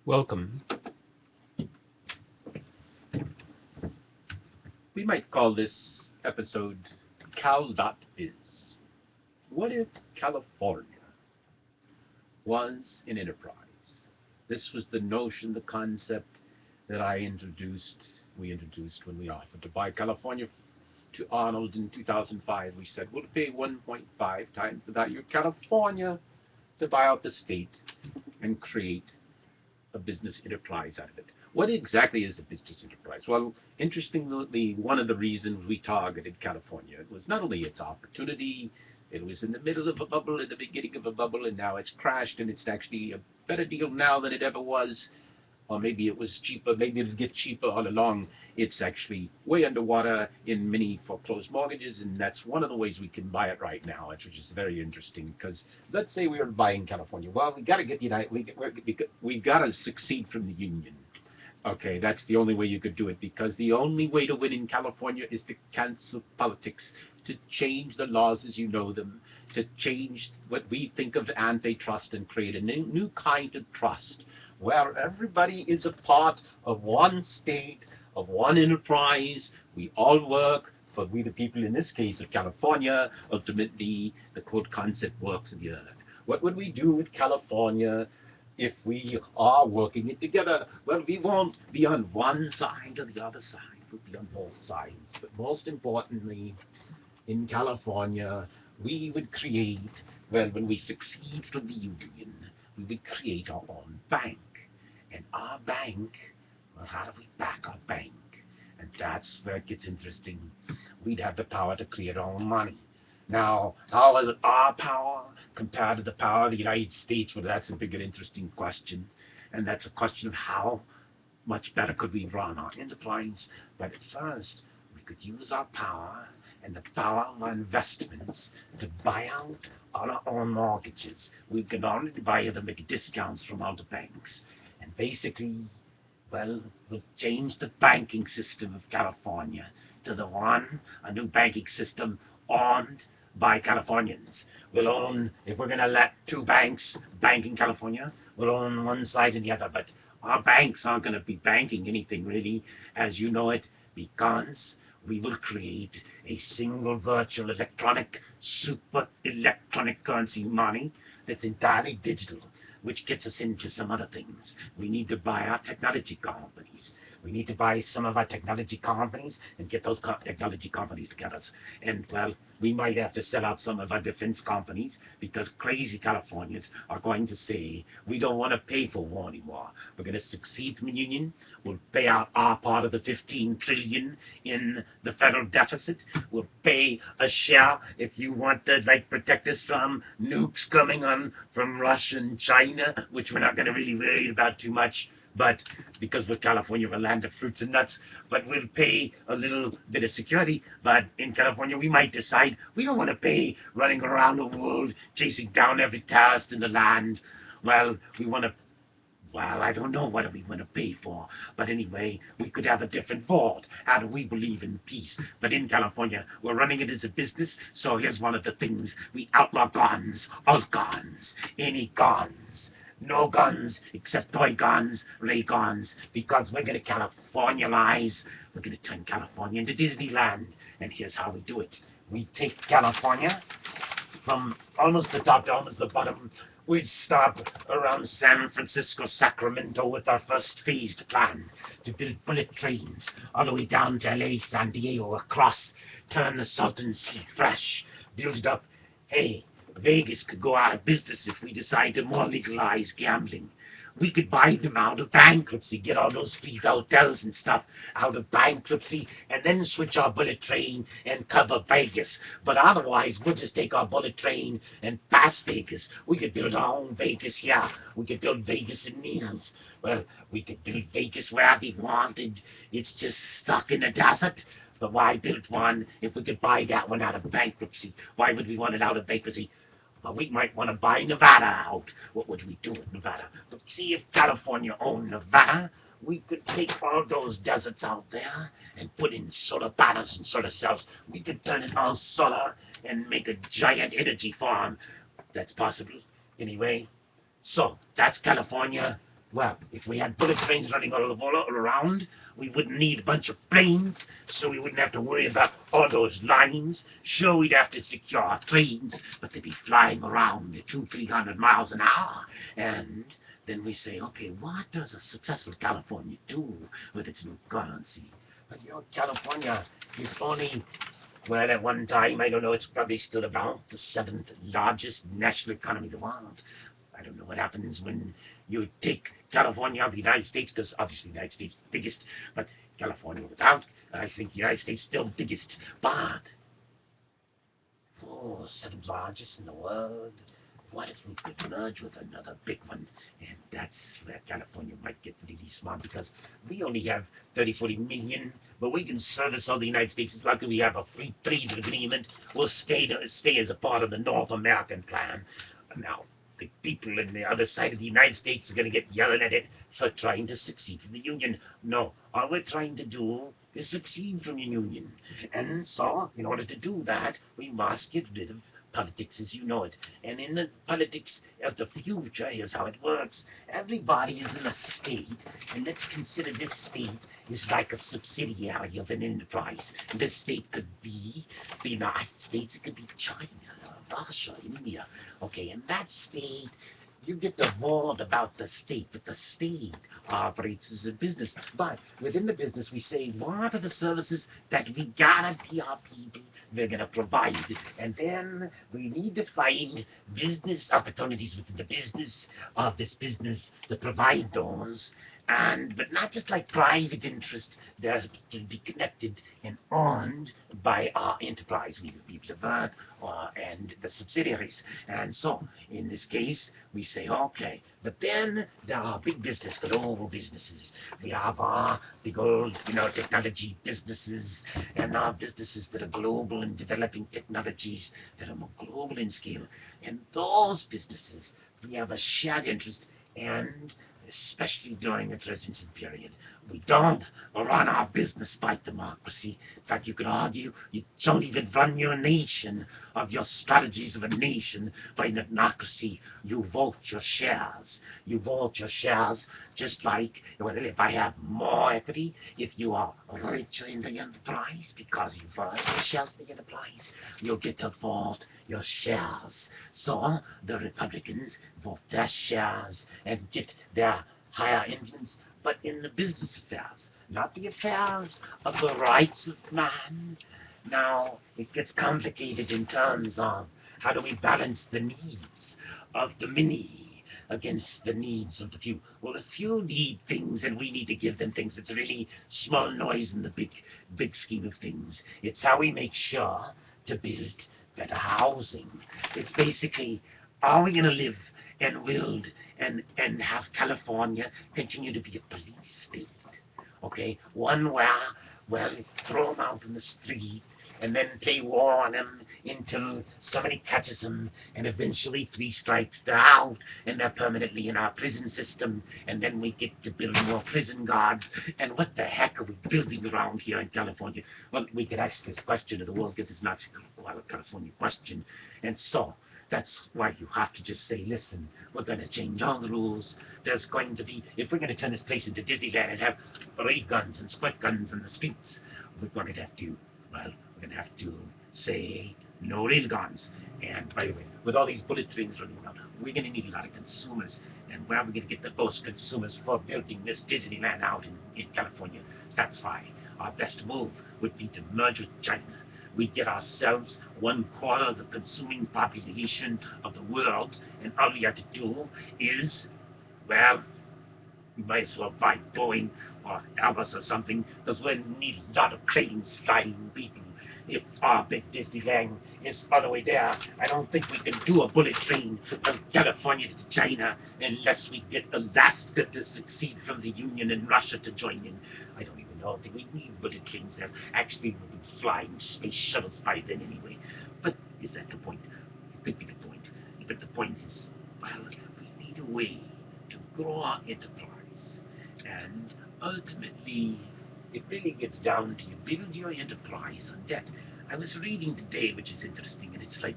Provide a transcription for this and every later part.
Welcome. We might call this episode Cal.biz. What if California was an enterprise? This was the notion, the concept that we introduced when we offered to buy California to Arnold in 2005. We said we'll pay 1.5 times the value of California to buy out the state and create a business enterprise out of it. What exactly is a business enterprise? Well, interestingly, one of the reasons we targeted California was not only its opportunity, it was in the middle of a bubble, in the beginning of a bubble, and now it's crashed, and it's actually a better deal now than it ever was. Or maybe it was cheaper, maybe it'll get cheaper all along. It's actually way underwater in many foreclosed mortgages, and that's one of the ways we can buy it right now, which is very interesting. Because let's say we were buying California. Well, we got to get United. We got to succeed from the union. Okay, that's the only way you could do it, because the only way to win in California is to cancel politics, to change the laws as you know them, to change what we think of antitrust and create a new kind of trust where everybody is a part of one state, of one enterprise. We all work for we the people, in this case of California. Ultimately, the quote concept works in the earth. What would we do with California if we are working it together? Well, we won't be on one side or the other side. We'll be on both sides. But most importantly, in California, we would create, well, when we succeed from the union, we would create our own bank. And our bank, well, how do we back our bank? And that's where it gets interesting. We'd have the power to create our own money. Now, how is it our power compared to the power of the United States? Well, that's a big and interesting question. And that's a question of how much better could we run our enterprise. But at first, we could use our power and the power of our investments to buy out all our own mortgages. We could only buy them at discounts from all the banks. And basically, well, we'll change the banking system of California to the one, a new banking system owned by Californians. We'll own, if we're going to let two banks bank in California, we'll own one side and the other. But our banks aren't going to be banking anything really as you know it, because we will create a single virtual electronic, super electronic currency money that's entirely digital, which gets us into some other things. We need to buy our technology companies. We need to buy some of our technology companies and get those technology companies together. And, well, we might have to sell out some of our defense companies, because crazy Californians are going to say, we don't want to pay for war anymore. We're going to succeed from the union. We'll pay out our part of the $15 trillion in the federal deficit. We'll pay a share if you want to, like, protect us from nukes coming on from Russia and China, which we're not going to really worry about too much. But because we're California, we're a land of fruits and nuts, but we'll pay a little bit of security. But in California, we might decide we don't want to pay running around the world, chasing down every terrorist in the land. Well, we want to, well, I don't know what we want to pay for. But anyway, we could have a different vote. How do we believe in peace? But in California, we're running it as a business. So here's one of the things. We outlaw guns, all guns, any guns. No guns except toy guns, ray guns, because we're going to Californialize. We're going to turn California into Disneyland. And here's how we do it. We take California from almost the top to almost the bottom. We'd stop around San Francisco, Sacramento with our first phased plan to build bullet trains all the way down to LA, San Diego, across, turn the Salton Sea fresh, build it up. Hey, Vegas could go out of business if we decide to more legalize gambling. We could buy them out of bankruptcy, get all those free hotels and stuff out of bankruptcy, and then switch our bullet train and cover Vegas. But otherwise, we'll just take our bullet train and pass Vegas. We could build our own Vegas here. We could build Vegas in Niels. Well, we could build Vegas where we wanted. It's just stuck in the desert. But why build one if we could buy that one out of bankruptcy? Why would we want it out of bankruptcy? Well, we might want to buy Nevada out. What would we do with Nevada? But see, if California owned Nevada, we could take all those deserts out there and put in solar panels and solar cells. We could turn it all solar and make a giant energy farm. That's possible. Anyway, so that's California. Well, if we had bullet trains running all around, we wouldn't need a bunch of planes, so we wouldn't have to worry about all those lines. Sure, we'd have to secure our trains, but they'd be flying around at 200-300 miles an hour. And then we say, okay, what does a successful California do with its new currency? But California is only, well, at one time, I don't know, it's probably still about the 7th largest national economy in the world. I don't know what happens when you take California out of the United States, because obviously the United States is the biggest, but California without, I think the United States is still the biggest. But, oh, 7th largest in the world. What if we could merge with another big one? And that's where California might get really smart, because we only have 30-40 million, but we can service all the United States. It's like we have a free trade agreement. We'll stay as a part of the North American plan. Now, the people on the other side of the United States are going to get yelling at it for trying to succeed from the Union. No, all we're trying to do is succeed from the Union. And so, in order to do that, we must get rid of politics as you know it. And in the politics of the future, here's how it works. Everybody is in a state, and let's consider this state is like a subsidiary of an enterprise. This state could be the United States, it could be China, Russia, India. Okay, in that state, you get the vote about the state, but the state operates as a business. But within the business, we say, what are the services that we guarantee our people they're going to provide? And then we need to find business opportunities within the business of this business to provide those. But not just like private interest, that can be connected and owned by our enterprise, we the people of Earth, and the subsidiaries. And so, in this case, we say, okay, but then there are big business, global businesses. We have our big old, technology businesses, and our businesses that are global and developing technologies that are more global in scale. And those businesses, we have a shared interest, and especially during the transition period. We don't run our business by democracy. In fact, you could argue you don't even run your nation, of your strategies of a nation, by democracy. You vote your shares. You vote your shares just like, well, if I have more equity, if you are richer in the enterprise because you vote your shares in the enterprise, you'll get to vote your shares. So the Republicans vote their shares and get their higher influence, but in the business affairs, not the affairs of the rights of man. Now, it gets complicated in terms of how do we balance the needs of the many against the needs of the few. Well, the few need things, and we need to give them things. It's really small noise in the big scheme of things. It's how we make sure to build better housing. It's basically, are we going to live and build and have California continue to be a police state? Okay, one where, well, throw them out in the street and then play war on them until somebody catches them, and eventually 3 strikes, they're out, and they're permanently in our prison system, and then we get to build more prison guards. And what the heck are we building around here in California? Well, we could ask this question to the world, because it's not quite a California question. And so, that's why you have to just say, listen, we're going to change all the rules. There's going to be, if we're going to turn this place into Disneyland and have ray guns and split guns in the streets, we're going to have to, well, we're going to have to say no rail guns. And by the way, with all these bullet trains running around, we're going to need a lot of consumers. And where are we going to get the most consumers for building this Disneyland out in California? That's why our best move would be to merge with China. We get ourselves 1/4 of the consuming population of the world, and all we have to do is, well, we might as well buy Boeing or Airbus or something, because we need a lot of planes flying people. If our big Disneyland is all the way there, I don't think we can do a bullet train from California to China unless we get Alaska to succeed from the Union and Russia to join in. I don't even know if we need bullet trains there. Actually, we'll be flying space shuttles by then anyway. But is that the point? It could be the point. But the point is, well, we need a way to grow our enterprise. And ultimately, it really gets down to you build your enterprise on debt. I was reading today, which is interesting, and it's like,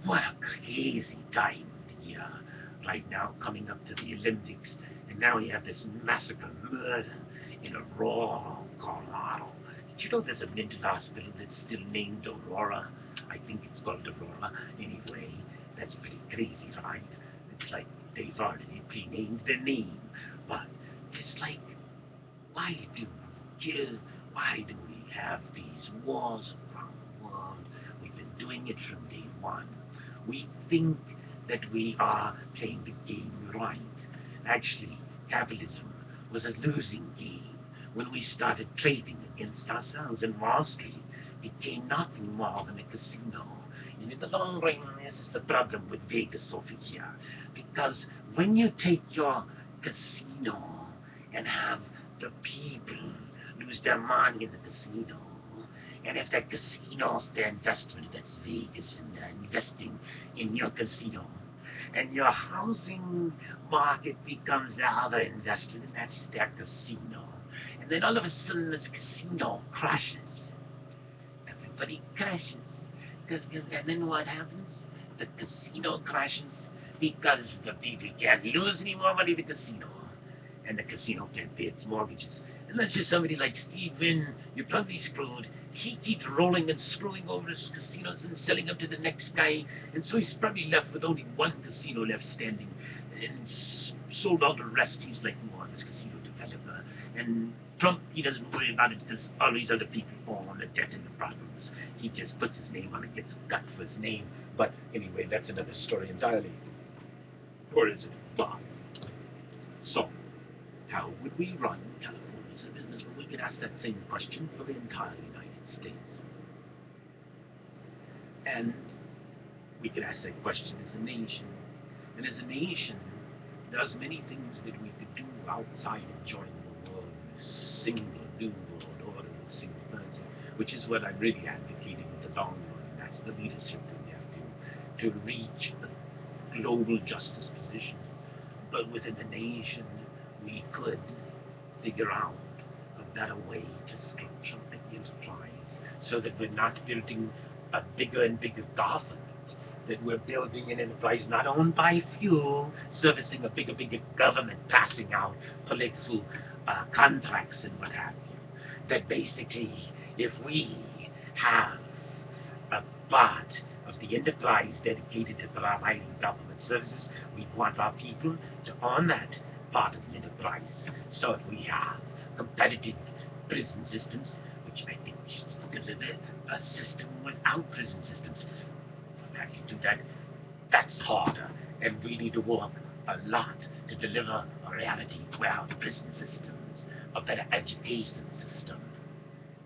what a crazy time of the year right now, coming up to the Olympics. And now we have this massacre, murder in Aurora, Colorado. Did you know there's a mental hospital that's still named Aurora? I think it's called Aurora. Anyway, that's pretty crazy, right? It's like they've already pre-named their name. But it's like, why do we kill? Why do we have these wars around the world? We've been doing it from day one. We think that we are playing the game right. Actually, capitalism was a losing game when we started trading against ourselves, and Wall Street became nothing more than a casino. And in the long run, this is the problem with Vegas over here. Because when you take your casino and have the people lose their money in the casino, and if that casino's the investment, that's Vegas, and they're investing in your casino, and your housing market becomes the other investment, and that's their casino. And then all of a sudden, this casino crashes. Everybody crashes. And then what happens? The casino crashes because the people can't lose any more money in the casino. And the casino can't pay its mortgages. Unless you're somebody like Steve Wynn, you're probably screwed. He keeps rolling and screwing over his casinos and selling them to the next guy. And so he's probably left with only one casino left standing. And sold all the rest. He's like more of his casino developer. And Trump, he doesn't worry about it because all these other people own the debt and the problems. He just puts his name on it, gets a cut for his name. But anyway, that's another story entirely. Or is it? Well, so, how would we run California as a business? Well, we could ask that same question for the entire United States. And we could ask that question as a nation. And as a nation, there's many things that we could do outside of joining the world in a single new world order, a single currency, which is what I'm really advocating in the long run. That's the leadership that we have to reach a global justice position. But within the nation, we could figure out a better way to structure the enterprise so that we're not building a bigger and bigger government, that we're building an enterprise not owned by few, servicing a bigger government, passing out political contracts and what have you. That basically, if we have a part of the enterprise dedicated to providing government services, we want our people to own that part of the enterprise. So if we have competitive prison systems, which I think we should deliver a system without prison systems. How do you do that? That's harder, and we need to work a lot to deliver a reality without prison systems, a better education system.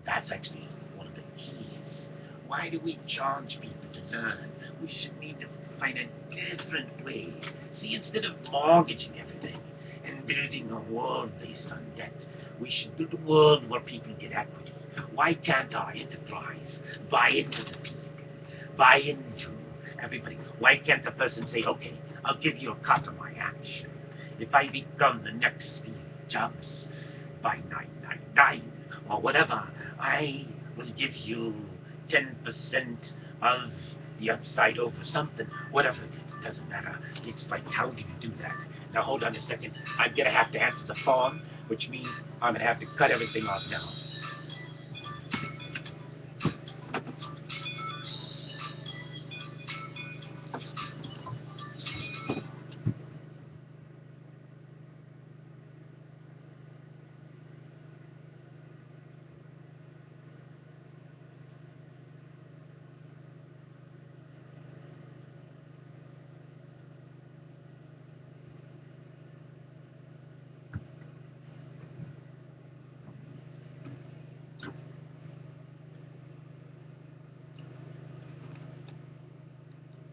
That's actually one of the keys. Why do we charge people to learn? We should need to find a different way. See, instead of mortgaging everything and building a world based on debt, we should build a world where people get equity. Why can't our enterprise buy into the people, buy into everybody? Why can't the person say, okay, I'll give you a cut of my action. If I become the next Steve Jobs by 999 or whatever, I will give you 10% of the upside over something, whatever it is, it doesn't matter. It's like, how do you do that? Now hold on a second, I'm going to have to answer the phone, which means I'm going to have to cut everything off now.